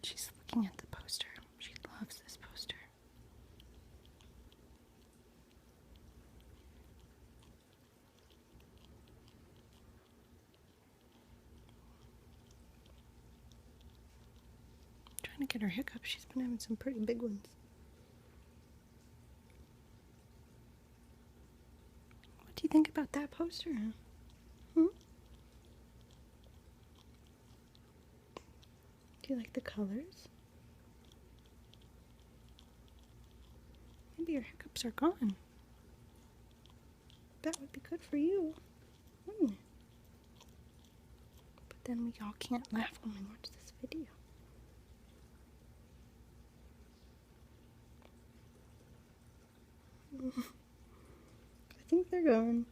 She's looking at the poster. She loves this poster. Trying to get her hiccups. She's been having some pretty big ones. What do you think about that poster, huh? Hmm? Do you like the colors? Maybe your hiccups are gone. That would be good for you, wouldn't it? But then we all can't laugh when we watch this video. I think they're gone.